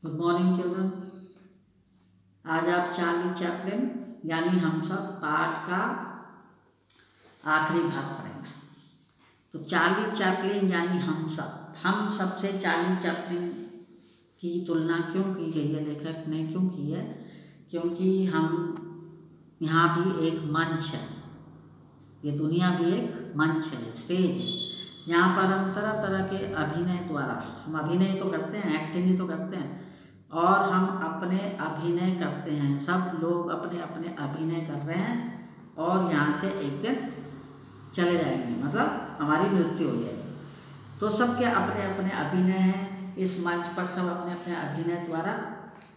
Good morning children. आज आप Charlie Chaplin यानी हम सब पाठ का आखिरी भाग पढ़ेंगे। तो चार्ली चैपलिन यानी हम सब से चार्ली चैपलिन की तुलना क्यों की गई है, लेखक ने क्यों की है? क्योंकि हम यहाँ भी एक मंच है, ये दुनिया भी एक मंच है, स्टेज है। यहाँ पर हम तरह तरह के अभिनय द्वारा हम अभिनय तो करते हैं, एक्टिंग ही तो करते हैं, और हम अपने अभिनय करते हैं। सब लोग अपने अपने अभिनय कर रहे हैं और यहाँ से एक दिन चले जाएंगे, मतलब हमारी मृत्यु हो जाएगी। तो सबके अपने अपने अभिनय हैं। इस मंच पर सब अपने अपने अभिनय द्वारा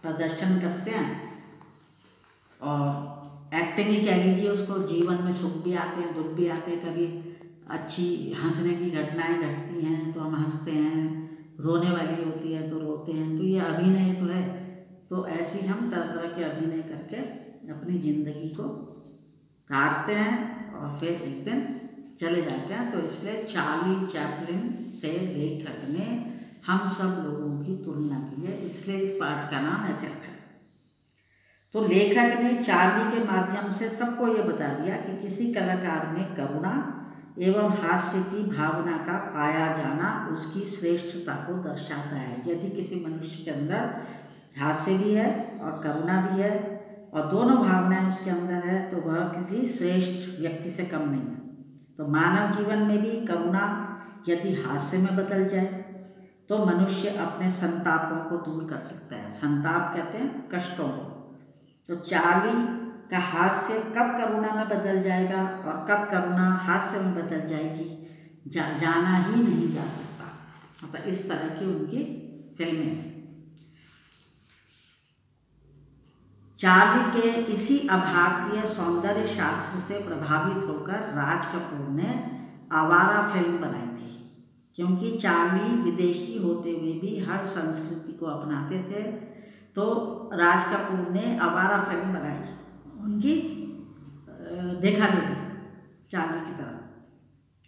प्रदर्शन करते हैं और एक्टिंग ही कह लीजिए उसको। जीवन में सुख भी आते हैं, दुख भी आते हैं। कभी अच्छी हंसने की घटनाएं घटती हैं तो हम हंसते हैं, रोने वाली होती है तो रोते हैं। तो ये अभिनय तो है। तो ऐसे ही हम तरह तरह के अभिनय करके अपनी ज़िंदगी को काटते हैं और फिर एक दिन चले जाते हैं। तो इसलिए चार्ली चैपलिन से लेखक ने हम सब लोगों की तुलना की है, इसलिए इस पाठ का नाम ऐसे रखा है। तो लेखक ने चार्ली के माध्यम से सबको ये बता दिया कि किसी कलाकार में करुणा एवं हास्य की भावना का पाया जाना उसकी श्रेष्ठता को दर्शाता है। यदि किसी मनुष्य के अंदर हास्य भी है और करुणा भी है और दोनों भावनाएं उसके अंदर है तो वह किसी श्रेष्ठ व्यक्ति से कम नहीं है। तो मानव जीवन में भी करुणा यदि हास्य में बदल जाए तो मनुष्य अपने संतापों को दूर कर सकता है। संताप कहते हैं कष्टों को। तो चार्ली का हास्य कब करुणा में बदल जाएगा और कब करुणा हास्य में बदल जाएगी जाना ही नहीं जा सकता। मतलब इस तरह की उनकी फिल्में हैं। चार्ली के इसी अभारतीय सौंदर्य शास्त्र से प्रभावित होकर राज कपूर ने आवारा फिल्म बनाई थी। क्योंकि चार्ली विदेशी होते हुए भी हर संस्कृति को अपनाते थे, तो राज कपूर ने आवारा फिल्म बनाई उनकी देखा देखी चार्ली की तरह,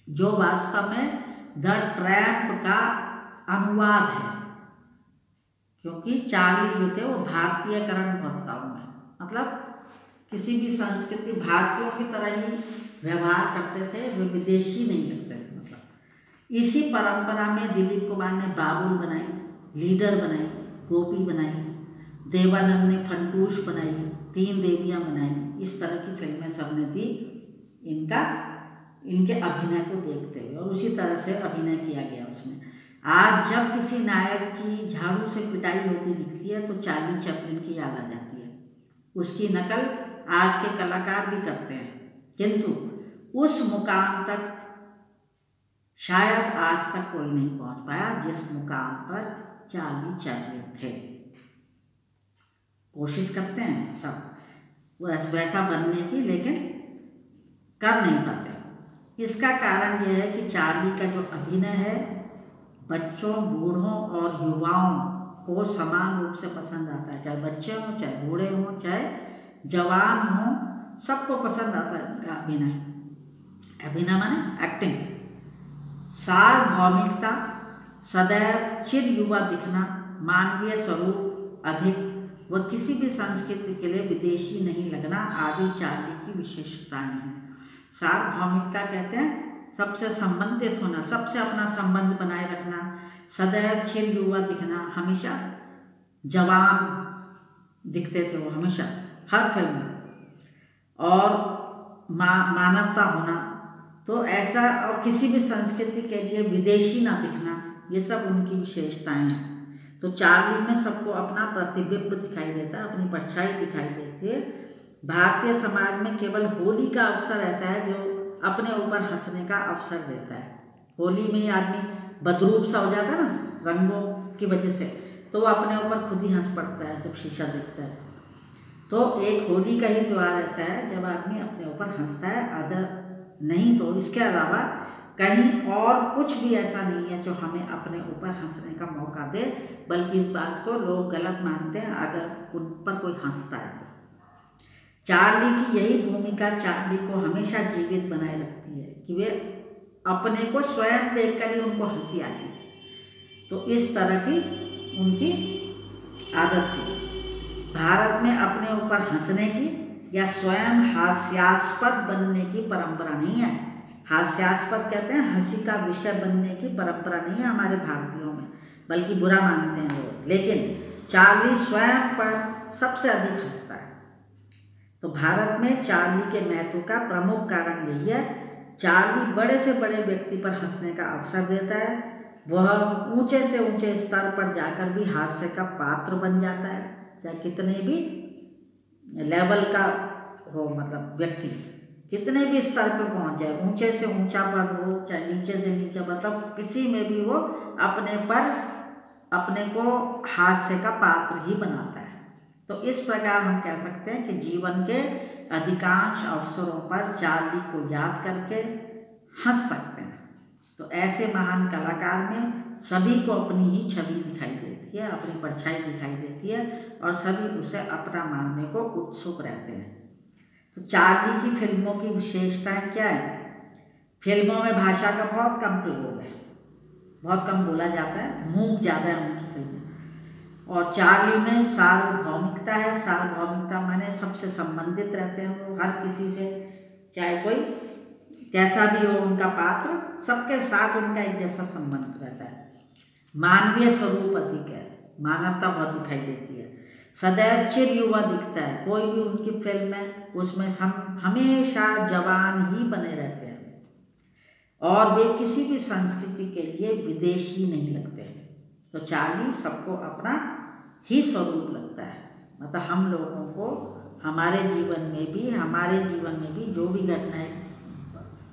जो वास्तव में द ट्रैप का अनुवाद है। क्योंकि चार्ली जो थे वो भारतीयकरण बहुत था उनमें, मतलब किसी भी संस्कृति भारतीयों की तरह ही व्यवहार करते थे, वे विदेशी नहीं लगते थे। मतलब इसी परंपरा में दिलीप कुमार ने बाबुल बनाई, लीडर बनाई, गोपी बनाई, देवानंद ने फंटूश बनाई, तीन देवियाँ बनाई। इस तरह की फिल्में सबने दी इनके अभिनय को देखते हुए, और उसी तरह से अभिनय किया गया उसमें। आज जब किसी नायक की झाड़ू से पिटाई होती दिखती है तो चार्ली चैपलिन की याद आ जाती है। उसकी नकल आज के कलाकार भी करते हैं, किंतु उस मुकाम तक शायद आज तक कोई नहीं पहुंच पाया जिस मुकाम पर चार्ली चैपलिन थे। कोशिश करते हैं सब वैसा बनने की, लेकिन कर नहीं पाते। इसका कारण यह है कि चार्ली का जो अभिनय है बच्चों, बूढ़ों और युवाओं को समान रूप से पसंद आता है। चाहे बच्चे हों, चाहे बूढ़े हों, चाहे जवान हों, सबको पसंद आता है इनका अभिनय। अभिनय माने एक्टिंग। सार्वभौमिकता, सदैव चिर युवा दिखना, मानवीय स्वरूप अधिक व किसी भी संस्कृति के लिए विदेशी नहीं लगना आदि चार्ली की विशेषताएं हैं। सार्वभौमिकता कहते हैं सबसे संबंधित होना, सबसे अपना संबंध बनाए रखना, सदैव चिर युवा दिखना, हमेशा जवान दिखते थे वो हमेशा हर फिल्म में, और मानवता होना, तो ऐसा, और किसी भी संस्कृति के लिए विदेशी ना दिखना, ये सब उनकी विशेषताएं हैं। तो चार्ली में सबको अपना प्रतिबिंब दिखाई देता है, अपनी परछाई दिखाई देती है। भारतीय समाज में केवल होली का अवसर ऐसा है जो अपने ऊपर हंसने का अवसर देता है। होली में आदमी बदरूप सा हो जाता है ना रंगों की वजह से, तो वो अपने ऊपर खुद ही हंस पड़ता है जब शीशा देखता है। तो एक होली का ही त्यौहार ऐसा है जब आदमी अपने ऊपर हंसता है, अदर नहीं। तो इसके अलावा कहीं और कुछ भी ऐसा नहीं है जो हमें अपने ऊपर हंसने का मौका दे, बल्कि इस बात को लोग गलत मानते हैं अगर उन पर कोई हंसता है तो। चार्ली की यही भूमिका चार्ली को हमेशा जीवित बनाए रखती है कि वे अपने को स्वयं देखकर ही उनको हंसी आती है। तो इस तरह की उनकी आदत थी। भारत में अपने ऊपर हंसने की या स्वयं हास्यास्पद बनने की परंपरा नहीं है। हास्यास्पद कहते हैं हंसी का विषय बनने की परंपरा नहीं है हमारे भारतीयों में, बल्कि बुरा मानते हैं लोग। लेकिन चार्ली स्वयं पर सबसे अधिक हंसता है। तो भारत में चार्ली के महत्व का प्रमुख कारण यही है, चार्ली बड़े से बड़े व्यक्ति पर हंसने का अवसर देता है। वह ऊंचे से ऊंचे स्तर पर जाकर भी हास्य का पात्र बन जाता है, चाहे कितने भी लेवल का हो, मतलब व्यक्ति कितने भी स्तर पर पहुंच जाए, ऊंचे से ऊंचा पद हो चाहे नीचे से नीचे, मतलब किसी में भी वो अपने को हास्य का पात्र ही बनाता है। तो इस प्रकार हम कह सकते हैं कि जीवन के अधिकांश अवसरों पर चार्ली को याद करके हंस सकते हैं। तो ऐसे महान कलाकार में सभी को अपनी ही छवि दिखाई देती है, अपनी परछाई दिखाई देती है, और सभी उसे अपना मानने को उत्सुक रहते हैं। तो चार्ली की फिल्मों की विशेषताएं क्या है? फिल्मों में भाषा का बहुत कम प्रयोग है, बहुत कम बोला जाता है, मूक ज़्यादा है उनकी फिल्में। और चार्ली में सार्वभौमिकता है। सार्वभौमिकता माने सबसे संबंधित रहते हैं वो, हर किसी से, चाहे कोई कैसा भी हो उनका पात्र, सबके साथ उनका एक जैसा संबंध रहता है। मानवीय स्वरूप अधिक है, मानवता बहुत दिखाई देती है। सदैव चिर युवा दिखता है, कोई भी उनकी फिल्म है उसमें हमेशा जवान ही बने रहते हैं, और वे किसी भी संस्कृति के लिए विदेशी नहीं लगते। तो चार्ली सबको अपना ही स्वरूप लगता है। मतलब हम लोगों को हमारे जीवन में भी जो भी घटनाएं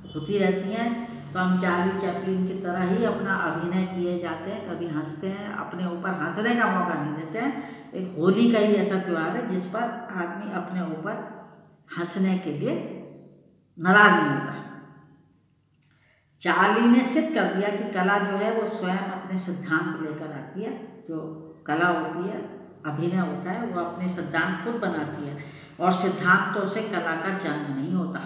होती रहती हैं, तो हम चार्ली चैपलिन की तरह ही अपना अभिनय किए जाते हैं, कभी हंसते हैं, अपने ऊपर हंसने का मौका नहीं देते हैं। एक होली का ही ऐसा त्यौहार है जिस पर आदमी अपने ऊपर हंसने के लिए नाराज नहीं होता। चार्ली ने सिद्ध कर दिया कि कला जो है वो स्वयं अपने सिद्धांत लेकर आती है। जो कला होती है, अभिनय होता है, वो अपने सिद्धांत खुद बनाती है, और सिद्धांतों से कला का जन्म नहीं होता।